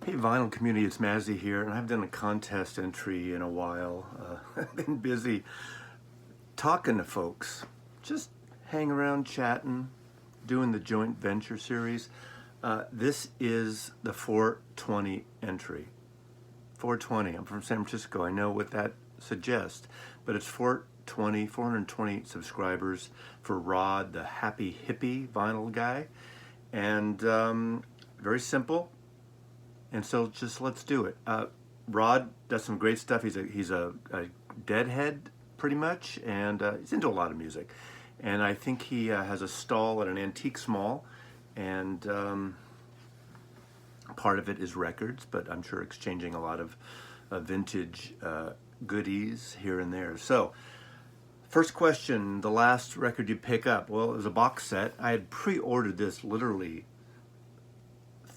Hey, vinyl community, it's Mazzy here, and I haven't done a contest entry in a while. I've been busy talking to folks, just hang around chatting, doing the joint venture series. This is the 420 entry. 420, I'm from San Francisco. I know what that suggests, but it's 420 subscribers for Rod, the happy hippie vinyl guy. And very simple. And so just let's do it. Rod does some great stuff. He's a deadhead pretty much, and he's into a lot of music. And I think he has a stall at an antique mall, and part of it is records, but I'm sure exchanging a lot of vintage goodies here and there. So first question, the last record you pick up? Well, it was a box set. I had pre-ordered this literally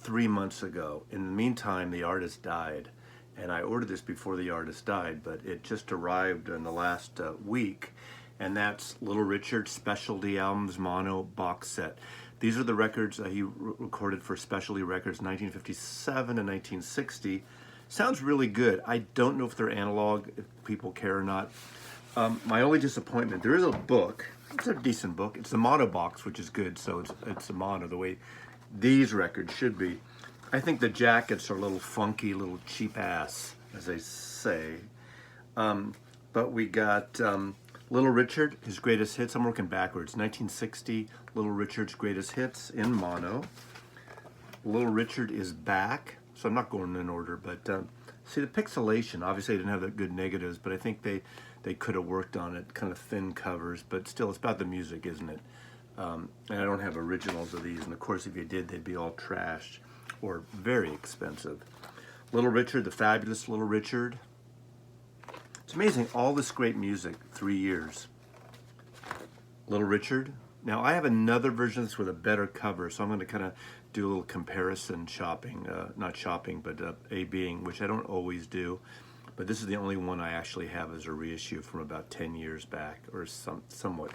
3 months ago. In the meantime, the artist died, and I ordered this before the artist died, but it just arrived in the last week, and that's Little Richard Specialty Albums Mono box set. These are the records he recorded for Specialty Records 1957 and 1960. Sounds really good. I don't know if they're analog, if people care or not. My only disappointment, there is a book. It's a decent book. It's the mono box, which is good, so it's a mono the way these records should be. I think the jackets are a little funky, a little cheap ass, as they say. But we got Little Richard, his greatest hits. I'm working backwards. 1960, Little Richard's greatest hits in mono. Little Richard is back. So I'm not going in order, but see the pixelation. Obviously, I didn't have that good negatives, but I think they could have worked on it. Kind of thin covers, but still, it's about the music, isn't it? And I don't have originals of these, and of course if you did, they'd be all trashed or very expensive. Little Richard, the fabulous Little Richard. It's amazing, all this great music, 3 years. Little Richard. Now I have another version of this with a better cover, so I'm going to kind of do a little comparison shopping, not shopping, but A-Bing, which I don't always do. But this is the only one I actually have as a reissue from about 10 years back, or somewhat.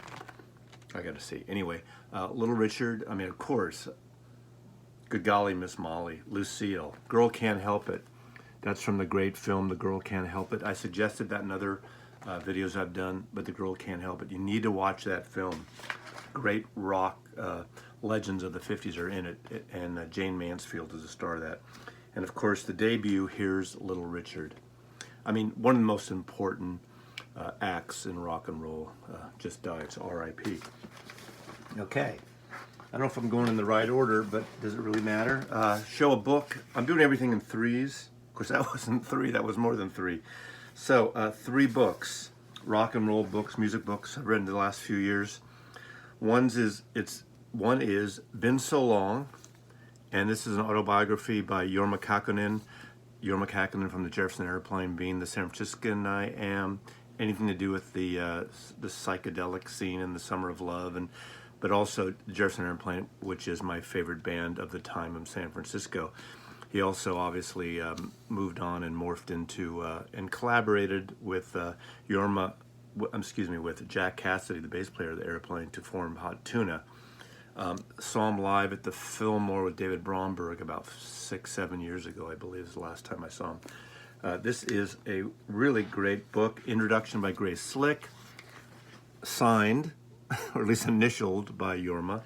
I got to see. Anyway, Little Richard, I mean, of course, Good Golly, Miss Molly, Lucille, Girl Can't Help It. That's from the great film, The Girl Can't Help It. I suggested that in other videos I've done, but The Girl Can't Help It. You need to watch that film. Great rock legends of the 50s are in it, and Jane Mansfield is the star of that. And of course, the debut, Here's Little Richard. I mean, one of the most important acts in rock and roll just died, so R.I.P. Okay, I don't know if I'm going in the right order, but does it really matter? Show a book. I'm doing everything in threes. Of course, that wasn't three, that was more than three. So 3 books, rock and roll books, music books I've read in the last few years. One is Been So Long, and this is an autobiography by Jorma Kaukonen. Jorma Kaukonen from the Jefferson Airplane, being the San Franciscan I am. Anything to do with the psychedelic scene in the Summer of Love, but also the Jefferson Airplane, which is my favorite band of the time of San Francisco. He also obviously moved on and morphed into and collaborated with with Jack Cassidy, the bass player of the Airplane, to form Hot Tuna. Saw him live at the Fillmore with David Bromberg about 6-7 years ago, I believe is the last time I saw him. This is a really great book, introduction by Grace Slick, signed, or at least initialed by Jorma.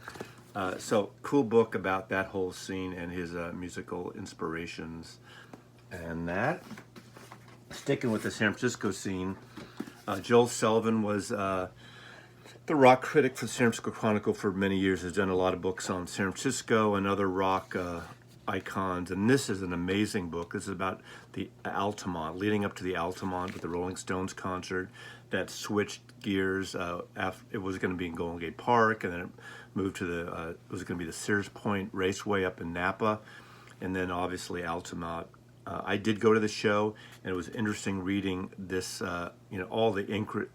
So cool book about that whole scene and his musical inspirations. And that, sticking with the San Francisco scene, Joel Selvin was the rock critic for the San Francisco Chronicle for many years, has done a lot of books on San Francisco and other rock icons, and this is an amazing book. This is about the Altamont, leading up to the Altamont with the Rolling Stones concert that switched gears. It was going to be in Golden Gate Park, and then it moved to it was going to be the Sears Point Raceway up in Napa, and then obviously Altamont. I did go to the show, and it was interesting reading this, all the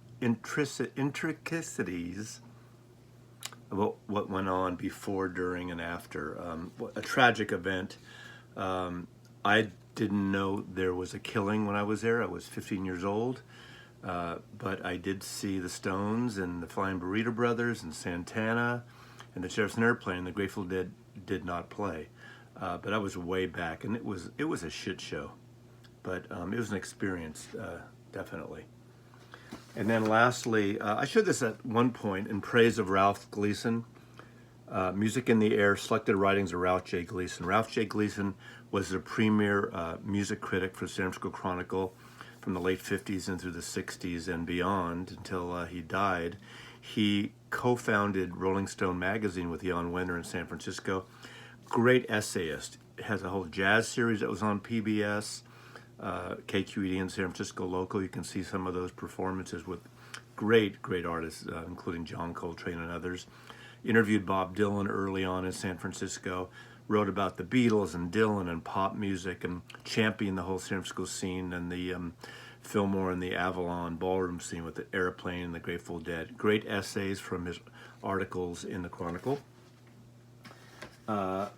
intricacies about what went on before, during, and after. A tragic event. I didn't know there was a killing when I was there. I was 15 years old. But I did see the Stones and the Flying Burrito Brothers and Santana and the Jefferson Airplane. The Grateful Dead did not play. but that was way back, and it was a shit show, but it was an experience, definitely. And then lastly, I showed this at one point in praise of Ralph Gleason. Music in the Air, selected writings of Ralph J. Gleason. Ralph J. Gleason was the premier music critic for the San Francisco Chronicle from the late 50s and through the 60s and beyond until he died. He co-founded Rolling Stone magazine with Jan Wenner in San Francisco. Great essayist. Has a whole jazz series that was on PBS, KQED in San Francisco local. You can see some of those performances with great artists, including John Coltrane and others. Interviewed Bob Dylan early on in San Francisco, wrote about the Beatles and Dylan and pop music, and championed the whole San Francisco scene and the Fillmore and the Avalon ballroom scene with the Airplane and the Grateful Dead. Great essays from his articles in the Chronicle. So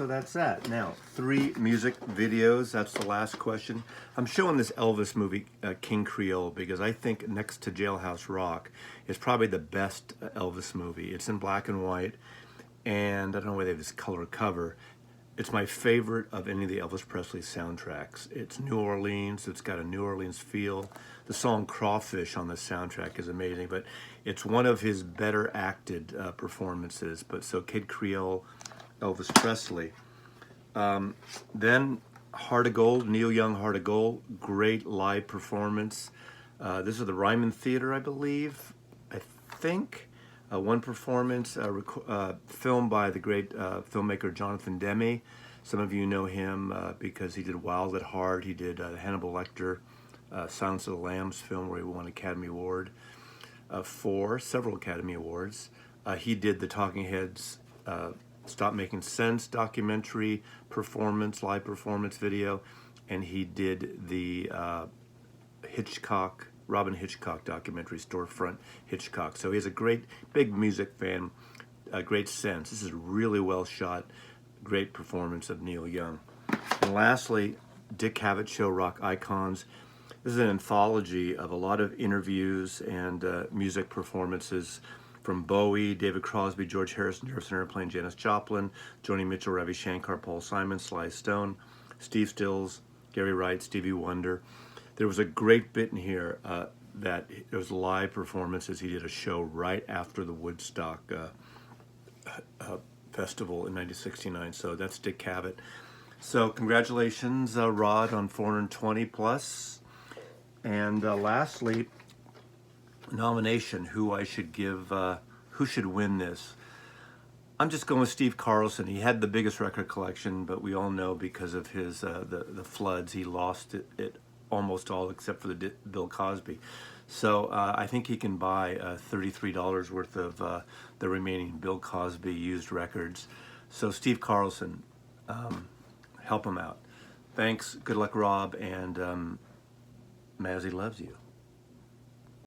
that's that. Now, 3 music videos. That's the last question. I'm showing this Elvis movie, King Creole, because I think next to Jailhouse Rock is probably the best Elvis movie. It's in black and white, and I don't know why they have this color cover. It's my favorite of any of the Elvis Presley soundtracks. It's New Orleans. It's got a New Orleans feel. The song Crawfish on the soundtrack is amazing, but it's one of his better acted performances. But so Kid Creole, Elvis Presley. Then Heart of Gold, Neil Young, Heart of Gold. Great live performance. This is the Ryman Theater, I believe. I think. One performance filmed by the great filmmaker Jonathan Demme. Some of you know him because he did Wild at Heart. He did Hannibal Lecter, Silence of the Lambs film where he won Academy Award for several Academy Awards. He did the Talking Heads Stop Making Sense documentary performance, live performance video, and he did the Robin Hitchcock documentary, Storefront Hitchcock. So he has a great, big music fan, a great sense. This is really well shot, great performance of Neil Young. And lastly, Dick Cavett Show, Rock Icons. This is an anthology of a lot of interviews and music performances from Bowie, David Crosby, George Harrison, Jefferson Airplane, Janis Joplin, Joni Mitchell, Ravi Shankar, Paul Simon, Sly Stone, Steve Stills, Gary Wright, Stevie Wonder. There was a great bit in here that it was live performances. He did a show right after the Woodstock festival in 1969. So that's Dick Cavett. So congratulations, Rod, on 420 plus. And lastly, nomination, who I should give, who should win this? I'm just going with Steve Carlson. He had the biggest record collection, but we all know because of his the floods, he lost it almost all except for the Bill Cosby. So I think he can buy $33 worth of the remaining Bill Cosby used records. So Steve Carlson, help him out. Thanks. Good luck, Rob, and Mazzy loves you.